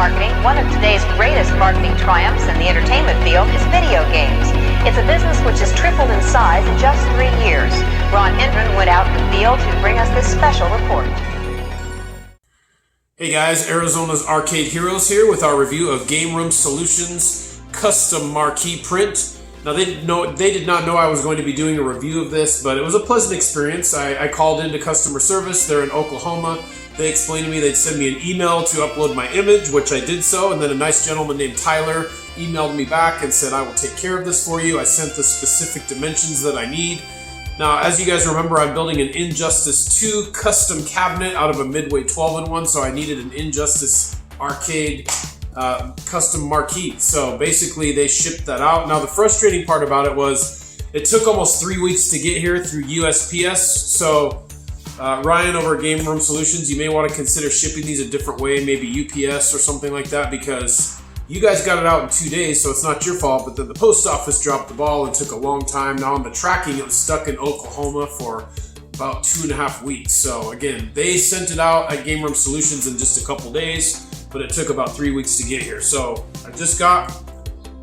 marketing, one of today's greatest marketing triumphs in the entertainment field is video games. It's a business which has tripled in size in just 3 years. Ron Hendren went out in the field to bring us this special report. Hey guys, Arizona's Arcade Heroes here with our review of Game Room Solutions custom marquee print. Now they did not know I was going to be doing a review of this, but it was a pleasant experience. I called into customer service. They're in Oklahoma. They explained to me they'd send me an email to upload my image, which I did so, and then a nice gentleman named Tyler emailed me back and said, I will take care of this for you. I sent the specific dimensions that I need. Now, as you guys remember, I'm building an Injustice 2 custom cabinet out of a Midway 12-in-1, so I needed an Injustice Arcade custom marquee. So basically, they shipped that out. Now, the frustrating part about it was it took almost 3 weeks to get here through USPS. So Ryan over at Game Room Solutions, you may want to consider shipping these a different way, maybe UPS or something like that, because you guys got it out in 2 days, so it's not your fault, but then the post office dropped the ball and took a long time. Now on the tracking, it was stuck in Oklahoma for about 2.5 weeks. So again, they sent it out at Game Room Solutions in just a couple days, but it took about 3 weeks to get here. So I just got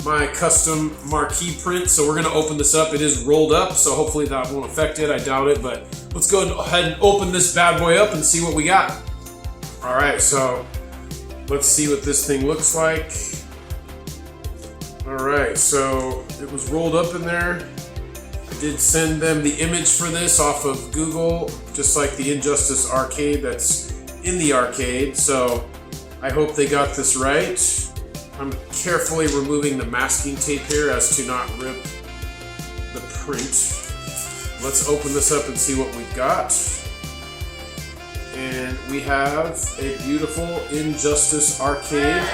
my custom marquee print, so we're gonna open this up. It is rolled up, so hopefully that won't affect it. I doubt it, but let's go ahead and open this bad boy up and see what we got. All right, so let's see what this thing looks like. All right, so it was rolled up in there. I did send them the image for this off of Google, just like the Injustice Arcade that's in the arcade. So I hope they got this right. I'm carefully removing the masking tape here as to not rip the print. Let's open this up and see what we've got. And we have a beautiful Injustice Arcade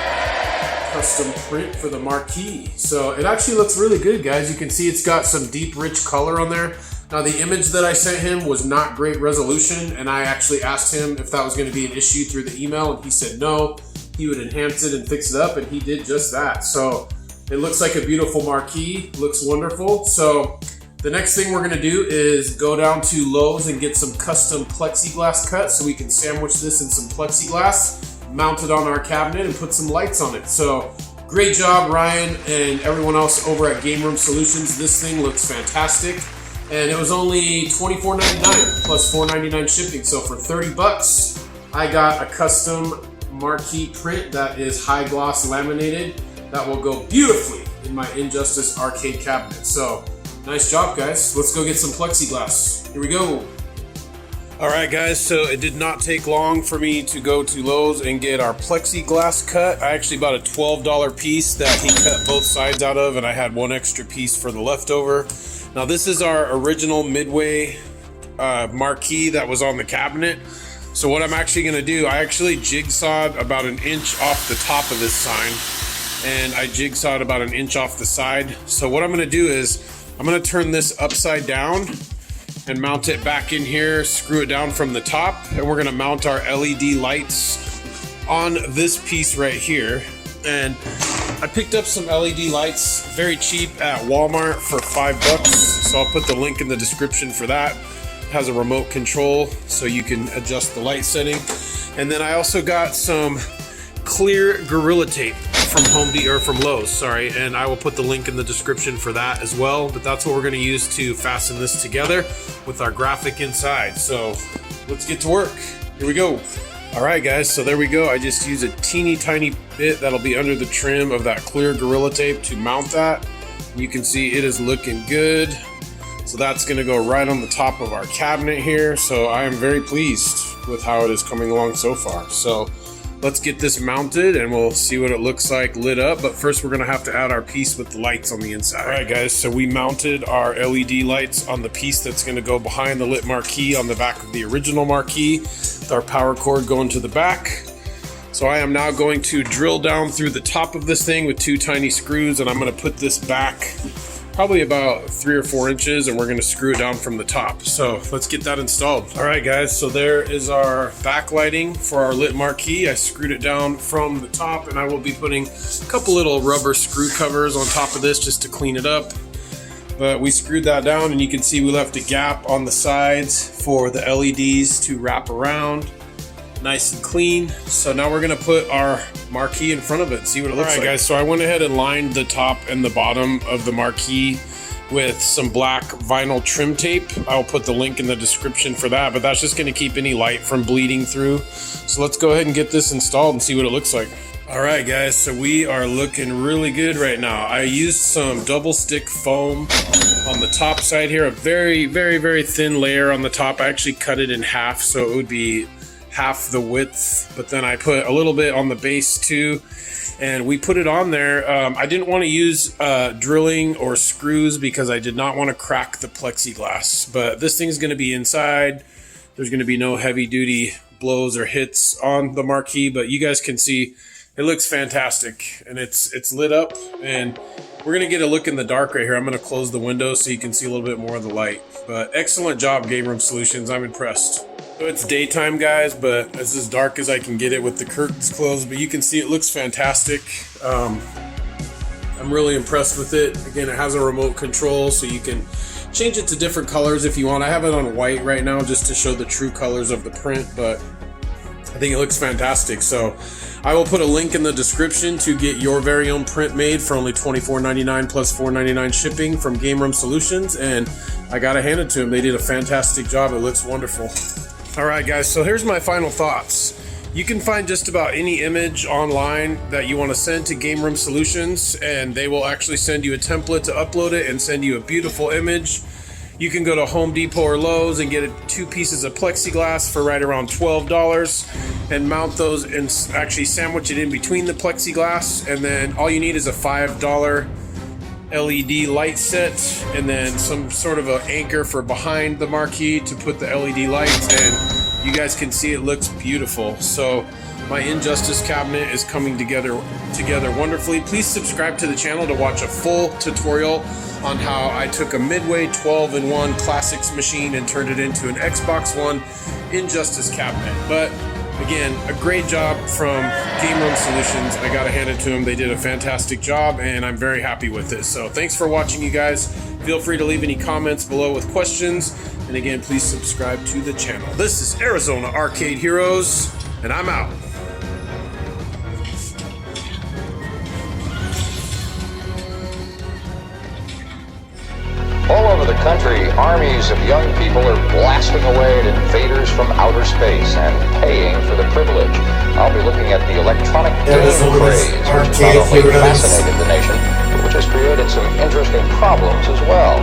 custom print for the marquee. So it actually looks really good, guys. You can see it's got some deep, rich color on there. Now the image that I sent him was not great resolution, and I actually asked him if that was going to be an issue through the email, and he said no. He would enhance it and fix it up, and he did just that. So it looks like a beautiful marquee. Looks wonderful. So the next thing we're gonna do is go down to Lowe's and get some custom plexiglass cut so we can sandwich this in some plexiglass, mount it on our cabinet, and put some lights on it. So great job, Ryan and everyone else over at Game Room Solutions. This thing looks fantastic. And it was only $24.99 plus $4.99 shipping. So for 30 bucks, I got a custom marquee print that is high gloss laminated that will go beautifully in my Injustice Arcade cabinet. So nice job, guys. Let's go get some plexiglass. Here we go. All right, guys, so it did not take long for me to go to Lowe's and get our plexiglass cut. I actually bought a $12 piece that he cut both sides out of, and I had one extra piece for the leftover. Now, this is our original Midway marquee that was on the cabinet. So what I'm actually gonna do, I actually jigsawed about 1 inch off the top of this sign, and I jigsawed about 1 inch off the side. So what I'm gonna do is, I'm gonna turn this upside down and mount it back in here, screw it down from the top, and we're gonna mount our LED lights on this piece right here. And I picked up some LED lights very cheap at Walmart for $5, so I'll put the link in the description for that. It has a remote control so you can adjust the light setting. And then I also got some clear Gorilla Tape from Lowe's, sorry, and I will put the link in the description for that as well. But that's what we're going to use to fasten this together with our graphic inside. So let's get to work. Here we go. All right, guys, so there we go. I just use a teeny tiny bit that'll be under the trim of that clear Gorilla Tape to mount that. You can see it is looking good. So that's going to go right on the top of our cabinet here. So I am very pleased with how it is coming along so far. So let's get this mounted and we'll see what it looks like lit up. But first we're gonna have to add our piece with the lights on the inside. All right, guys, so we mounted our LED lights on the piece that's gonna go behind the lit marquee on the back of the original marquee, with our power cord going to the back. So I am now going to drill down through the top of this thing with 2 tiny screws, and I'm gonna put this back probably about 3 or 4 inches, and we're gonna screw it down from the top. So let's get that installed. All right, guys, so there is our backlighting for our lit marquee. I screwed it down from the top, and I will be putting a couple little rubber screw covers on top of this just to clean it up. But we screwed that down, and you can see we left a gap on the sides for the LEDs to wrap around. nice and clean. So now we're gonna put our Marquee in front of it and see what it looks like. All right, guys, so I went ahead and lined the top and the bottom of the Marquee with some black vinyl trim tape. I'll put the link in the description for that, but that's just gonna keep any light from bleeding through. So let's go ahead and get this installed and see what it looks like. All right, guys, so we are looking really good right now. I used some double stick foam on the top side here, a very, very, very thin layer on the top. I actually cut it in half so it would be half the width, but then I put a little bit on the base too, and we put it on there. I didn't want to use drilling or screws because I did not want to crack the plexiglass, but this thing's going to be inside. There's going to be no heavy duty blows or hits on the Marquee, but you guys can see it looks fantastic, and it's lit up, and we're going to get a look in the dark right here. I'm going to close the window so you can see a little bit more of the light, but excellent job, Game Room Solutions. I'm impressed. So it's daytime, guys, but it's as dark as I can get it with the curtains closed, but you can see it looks fantastic. I'm really impressed with it. Again, it has a remote control, so you can change it to different colors if you want. I have it on white right now just to show the true colors of the print, but I think it looks fantastic. So I will put a link in the description to get your very own print made for only $24.99 plus $4.99 shipping from Game Room Solutions, and I gotta hand it to them. They did a fantastic job. It looks wonderful. All right, guys, so here's my final thoughts. You can find just about any image online that you want to send to Game Room Solutions, and they will actually send you a template to upload it and send you a beautiful image. You can go to Home Depot or Lowe's and get 2 pieces of plexiglass for right around $12 and mount those and actually sandwich it in between the plexiglass, and then all you need is a $5 LED light set and then some sort of an anchor for behind the Marquee to put the LED lights, and you guys can see it looks beautiful. So my Injustice cabinet is coming together wonderfully. Please subscribe to the channel to watch a full tutorial on how I took a Midway 12-in-1 Classics machine and turned it into an Xbox One Injustice cabinet. But again, a great job from Game Room Solutions. I gotta hand it to them. They did a fantastic job, and I'm very happy with it. So thanks for watching, you guys. Feel free to leave any comments below with questions. And again, please subscribe to the channel. This is Arizona Arcade Heroes, and I'm out. All over the country, armies of young people are blasting away at invaders from outer space and paying for the privilege. I'll be looking at the electronic game craze, which has not only fascinated the nation, but which has created some interesting problems as well.